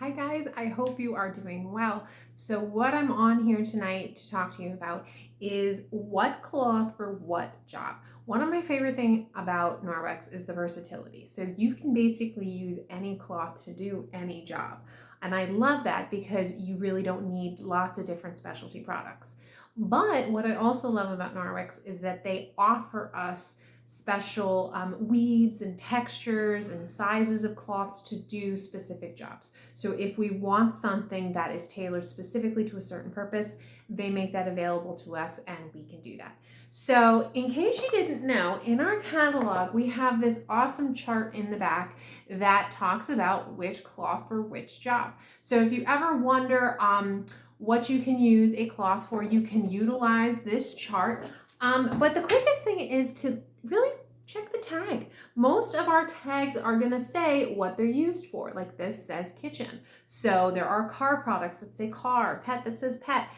Hi guys, I hope you are doing well. So what I'm on here tonight to talk to you about is what cloth for what job. One of my favorite things about Norwex is the versatility. So you can basically use any cloth to do any job. And I love that because you really don't need lots of different specialty products. But what I also love about Norwex is that they offer us special weaves and textures and sizes of cloths to do specific jobs. So if we want something that is tailored specifically to a certain purpose, they make that available to us and we can do that. So in case you didn't know, in our catalog, we have this awesome chart in the back that talks about which cloth for which job. So if you ever wonder what you can use a cloth for, you can utilize this chart. But the quickest thing is to really check the tag. Most of our tags are going to say what they're used for. Like this says kitchen. So there are car products that say car, pet that says pet,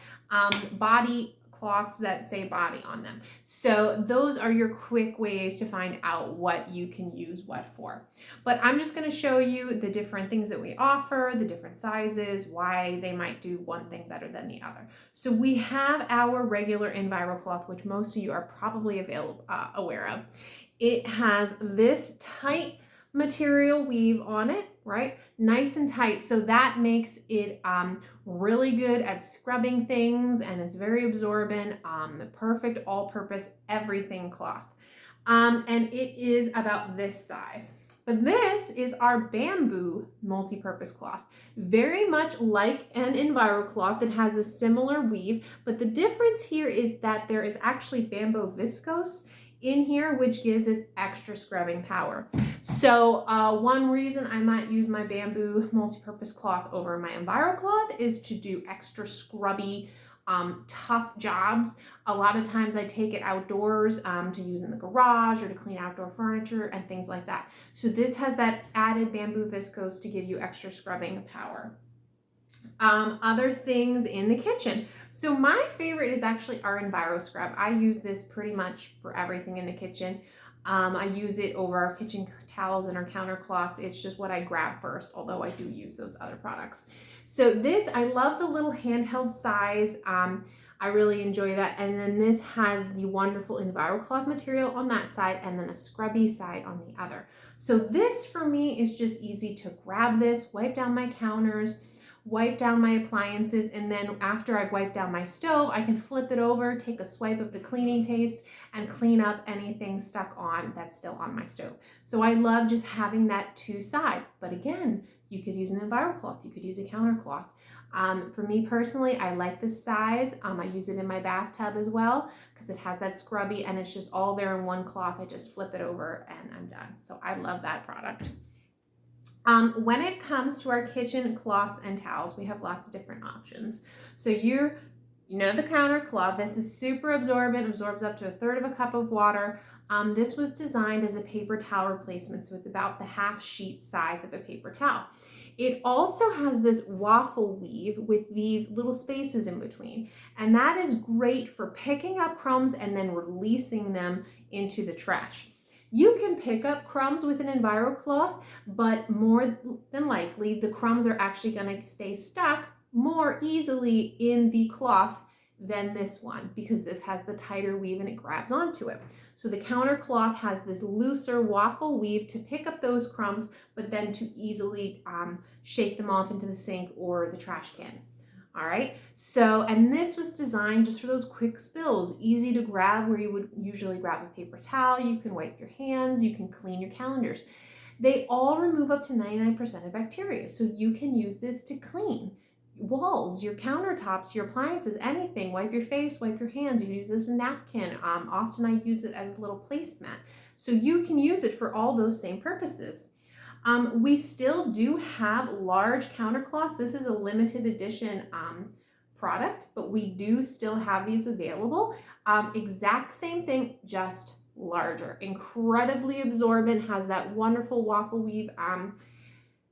body cloths that say body on them. So those are your quick ways to find out what you can use what for. But I'm just going to show you the different things that we offer, the different sizes, why they might do one thing better than the other. So we have our regular Enviro cloth, which most of you are probably aware of. It has this tight material weave on it, right? Nice and tight. So that makes it really good at scrubbing things, and it's very absorbent, perfect all-purpose everything cloth. And it is about this size. But this is our bamboo multi-purpose cloth. Very much like an Enviro cloth that has a similar weave, but the difference here is that there is actually bamboo viscose in here, which gives it extra scrubbing power. So one reason I might use my bamboo multi-purpose cloth over my Enviro cloth is to do extra scrubby, tough jobs. A lot of times I take it outdoors to use in the garage or to clean outdoor furniture and things like that. So this has that added bamboo viscose to give you extra scrubbing power. Other things in the kitchen. So my favorite is actually our Enviro Scrub. I use this pretty much for everything in the kitchen. I use it over our kitchen towels and our counter cloths. It's just what I grab first, although I do use those other products. So this, I love the little handheld size. I really enjoy that. And then this has the wonderful Enviro cloth material on that side and then a scrubby side on the other. So this for me is just easy to grab this, wipe down my counters, wipe down my appliances, and then after I've wiped down my stove, I can flip it over, take a swipe of the cleaning paste, and clean up anything stuck on that's still on my stove. So I love just having that two side. But again, you could use an Enviro cloth, you could use a counter cloth. For me personally, I like this size. I use it in my bathtub as well because it has that scrubby and it's just all there in one cloth. I just flip it over and I'm done. So I love that product. When it comes to our kitchen cloths and towels, we have lots of different options. So you know the counter cloth. This is super absorbent, absorbs up to 1/3 of a cup of water. This was designed as a paper towel replacement, so it's about the half sheet size of a paper towel. It also has this waffle weave with these little spaces in between, and that is great for picking up crumbs and then releasing them into the trash. You can pick up crumbs with an Enviro cloth, but more than likely the crumbs are actually going to stay stuck more easily in the cloth than this one because this has the tighter weave and it grabs onto it. So the counter cloth has this looser waffle weave to pick up those crumbs, but then to easily shake them off into the sink or the trash can. All right, so, and this was designed just for those quick spills, easy to grab where you would usually grab a paper towel, you can wipe your hands, you can clean your calendars. They all remove up to 99% of bacteria, so you can use this to clean walls, your countertops, your appliances, anything. Wipe your face, wipe your hands. You can use this as a napkin. Often I use it as a little placemat. So you can use it for all those same purposes. We still do have large countercloths. This is a limited edition product, but we do still have these available. Exact same thing, just larger. Incredibly absorbent, has that wonderful waffle weave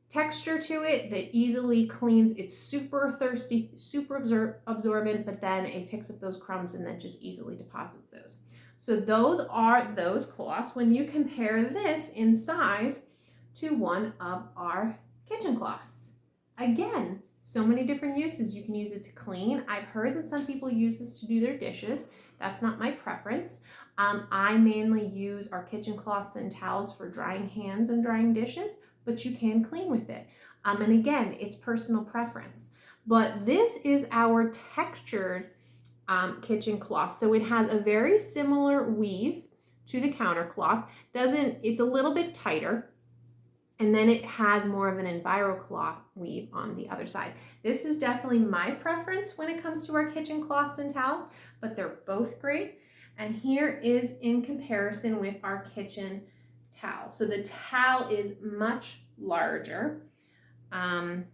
texture to it that easily cleans. It's super thirsty, super absorbent, but then it picks up those crumbs and then just easily deposits those. So those are those cloths. When you compare this in size to one of our kitchen cloths. Again, so many different uses. You can use it to clean. I've heard that some people use this to do their dishes. That's not my preference. I mainly use our kitchen cloths and towels for drying hands and drying dishes, but you can clean with it. And again, it's personal preference. But this is our textured kitchen cloth. So it has a very similar weave to the counter cloth. It's a little bit tighter. And then it has more of an EnviroCloth weave on the other side. This is definitely my preference when it comes to our kitchen cloths and towels, but they're both great. And here is in comparison with our kitchen towel. So the towel is much larger. And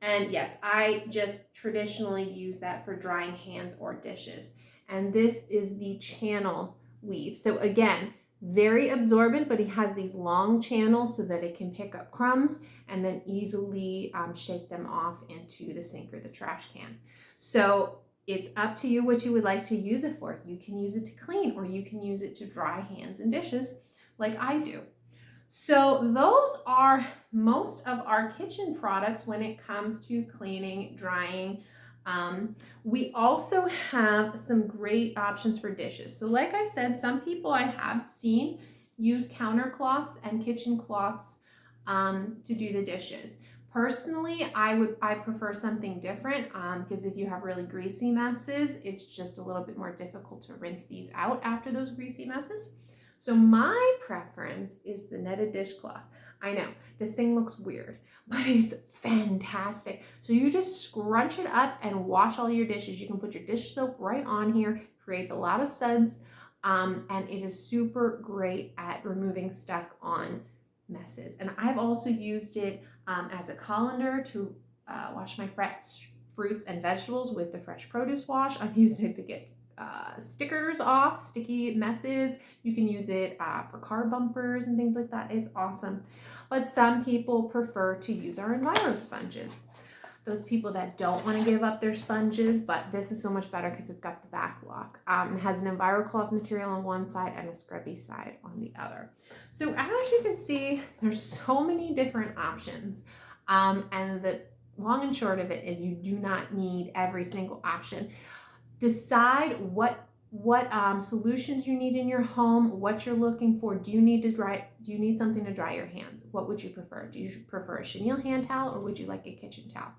yes, I just traditionally use that for drying hands or dishes. And this is the channel weave. So again, very absorbent, but it has these long channels so that it can pick up crumbs and then easily shake them off into the sink or the trash can. So it's up to you what you would like to use it for. You can use it to clean, or you can use it to dry hands and dishes like I do. So those are most of our kitchen products when it comes to cleaning, drying. We also have some great options for dishes. So like I said, some people I have seen use counter cloths and kitchen cloths to do the dishes. Personally, I prefer something different because if you have really greasy messes, it's just a little bit more difficult to rinse these out after those greasy messes. So my preference is the netted dishcloth. I know, this thing looks weird, but it's fantastic. So you just scrunch it up and wash all your dishes. You can put your dish soap right on here, creates a lot of suds, and it is super great at removing stuck on messes. And I've also used it as a colander to wash my fresh fruits and vegetables with the fresh produce wash. I've used it to get stickers off, sticky messes. You can use it for car bumpers and things like that. It's awesome. But some people prefer to use our Enviro sponges. Those people that don't want to give up their sponges, but this is so much better because it's got the back lock. It has an EnviroCloth material on one side and a scrubby side on the other. So as you can see, there's so many different options. And the long and short of it is you do not need every single option. Decide what solutions you need in your home, what you're looking for. Do you need something to dry your hands? What would you prefer? Do you prefer a chenille hand towel, or would you like a kitchen towel?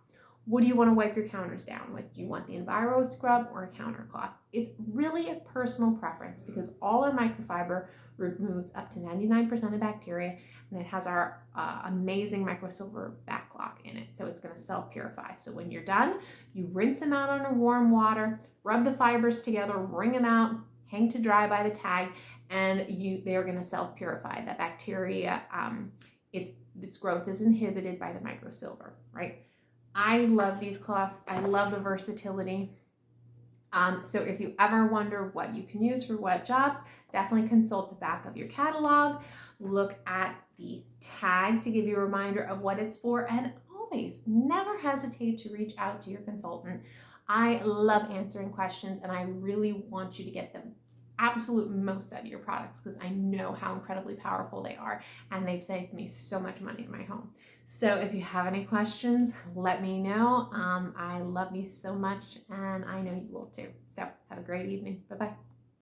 What do you want to wipe your counters down with? Do you want the Enviro scrub or a counter cloth? It's really a personal preference because all our microfiber removes up to 99% of bacteria, and it has our amazing microsilver backlock in it. So it's going to self-purify. So when you're done, you rinse them out under warm water, rub the fibers together, wring them out, hang to dry by the tag, and they're going to self-purify. That bacteria, its growth is inhibited by the microsilver, right? I love these cloths. I love the versatility. So if you ever wonder what you can use for what jobs, definitely consult the back of your catalog. Look at the tag to give you a reminder of what it's for, and always never hesitate to reach out to your consultant. I love answering questions, and I really want you to get the absolute most out of your products because I know how incredibly powerful they are, and they've saved me so much money in my home. So if you have any questions, let me know. I love these so much, and I know you will too. So have a great evening. Bye-bye.